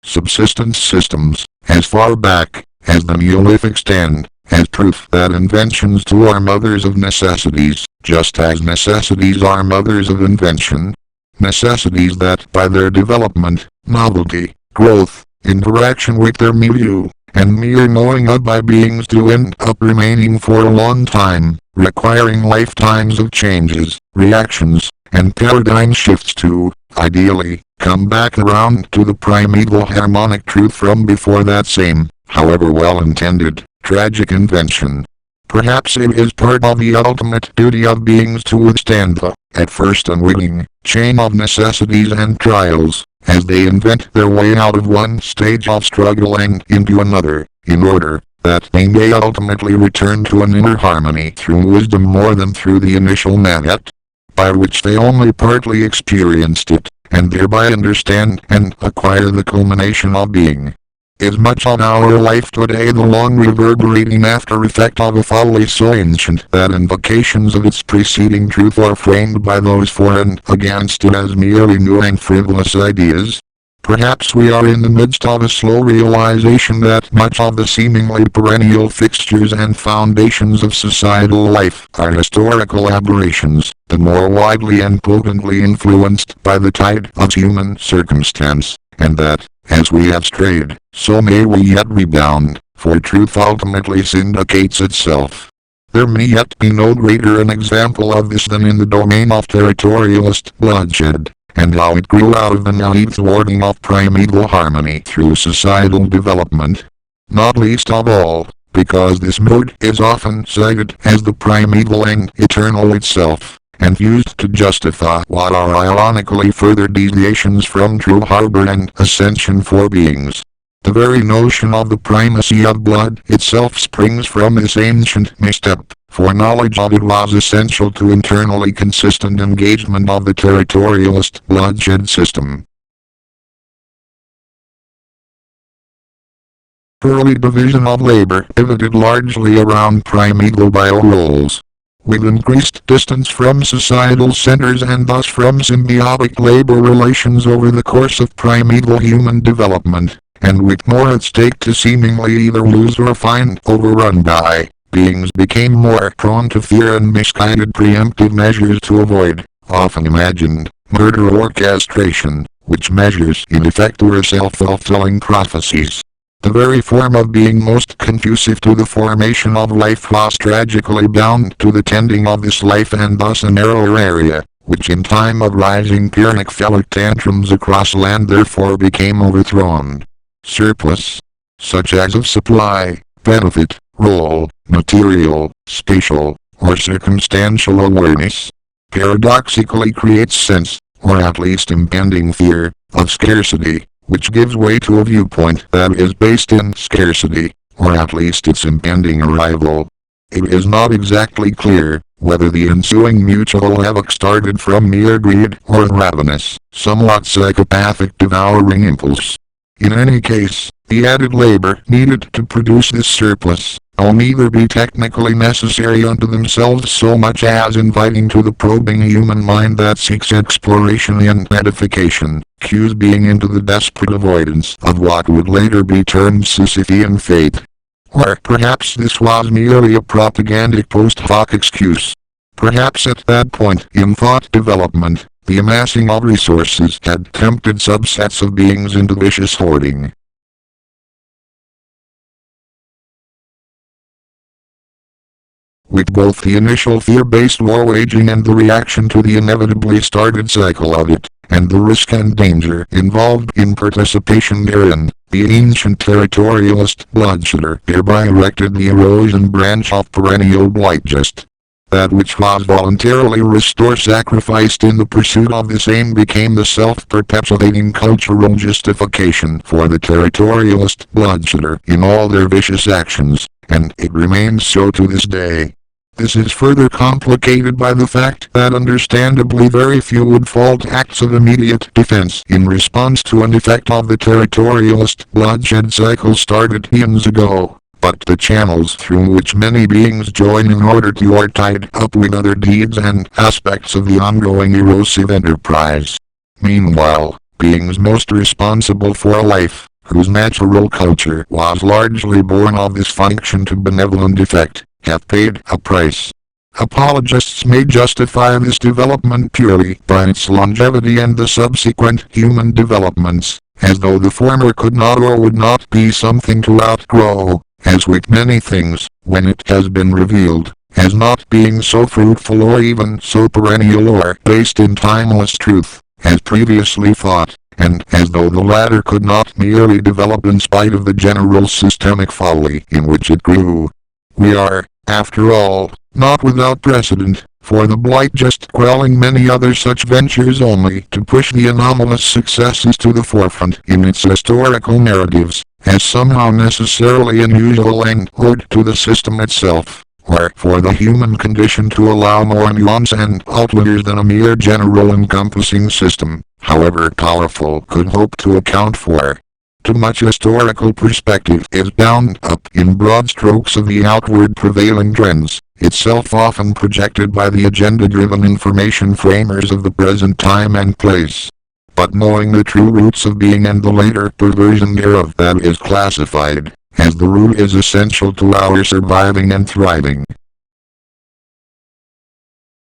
subsistence systems, as far back as the Neolithic stand, as proof that inventions too are mothers of necessities, just as necessities are mothers of invention. Necessities that, by their development, novelty, growth, interaction with their milieu, and mere knowing of by beings do end up remaining for a long time, requiring lifetimes of changes, reactions, and paradigm shifts to, ideally, come back around to the primeval harmonic truth from before that same, however well-intended, tragic invention. Perhaps it is part of the ultimate duty of beings to withstand the, at first unwitting, chain of necessities and trials, as they invent their way out of one stage of struggle and into another, in order that they may ultimately return to an inner harmony through wisdom more than through the initial nagat, by which they only partly experienced it, and thereby understand and acquire the culmination of being. Is much of our life today the long reverberating after effect of a folly so ancient that invocations of its preceding truth are framed by those for and against it as merely new and frivolous ideas? Perhaps we are in the midst of a slow realization that much of the seemingly perennial fixtures and foundations of societal life are historical aberrations, the more widely and potently influenced by the tide of human circumstance, and that, as we have strayed, so may we yet rebound, for truth ultimately syndicates itself. There may yet be no greater an example of this than in the domain of territorialist bloodshed, and how it grew out of the naive thwarting of primeval harmony through societal development. Not least of all, because this mode is often cited as the primeval and eternal itself, and used to justify what are ironically further deviations from true harbor and ascension for beings. The very notion of the primacy of blood itself springs from this ancient misstep, for knowledge of it was essential to internally consistent engagement of the territorialist bloodshed system. Early division of labor pivoted largely around primeval bio-roles. With increased distance from societal centers and thus from symbiotic labor relations over the course of primeval human development, and with more at stake to seemingly either lose or find overrun by, beings became more prone to fear and misguided preemptive measures to avoid, often imagined, murder or castration, which measures in effect were self-fulfilling prophecies. The very form of being most conducive to the formation of life was tragically bound to the tending of this life, and thus a narrower area, which in time of rising pyrrhic tantrums across land therefore became overthrown. Surplus, such as of supply, benefit, role, material, spatial, or circumstantial awareness, paradoxically creates sense, or at least impending fear, of scarcity, which gives way to a viewpoint that is based in scarcity, or at least its impending arrival. It is not exactly clear whether the ensuing mutual havoc started from mere greed or a ravenous, somewhat psychopathic devouring impulse. In any case, the added labor needed to produce this surplus will neither be technically necessary unto themselves so much as inviting to the probing human mind that seeks exploration and edification, cues being into the desperate avoidance of what would later be termed Sisyphean fate. Or perhaps this was merely a propagandic post hoc excuse. Perhaps at that point in thought development, the amassing of resources had tempted subsets of beings into vicious hoarding. With both the initial fear-based war waging and the reaction to the inevitably started cycle of it, and the risk and danger involved in participation therein, the ancient territorialist bloodshedder thereby erected the erosion branch of perennial blight, just that which was voluntarily risked or sacrificed in the pursuit of this aim became the self-perpetuating cultural justification for the territorialist bloodshedder in all their vicious actions, and it remains so to this day. This is further complicated by the fact that understandably very few would fall to acts of immediate defense in response to an effect of the territorialist bloodshed cycle started eons ago, but the channels through which many beings join in order to are tied up with other deeds and aspects of the ongoing erosive enterprise. Meanwhile, beings most responsible for life, whose natural culture was largely born of this function to benevolent effect, have paid a price. Apologists may justify this development purely by its longevity and the subsequent human developments, as though the former could not or would not be something to outgrow, as with many things, when it has been revealed, as not being so fruitful or even so perennial or based in timeless truth, as previously thought, and as though the latter could not merely develop in spite of the general systemic folly in which it grew. We are, after all, not without precedent, for the blight just quelling many other such ventures only to push the anomalous successes to the forefront in its historical narratives, as somehow necessarily unusual and owed to the system itself, or for the human condition to allow more nuance and outliers than a mere general encompassing system, however powerful, could hope to account for. Too much historical perspective is bound up in broad strokes of the outward prevailing trends, itself often projected by the agenda-driven information framers of the present time and place. But knowing the true roots of being and the later perversion thereof that is classified as the root is essential to our surviving and thriving.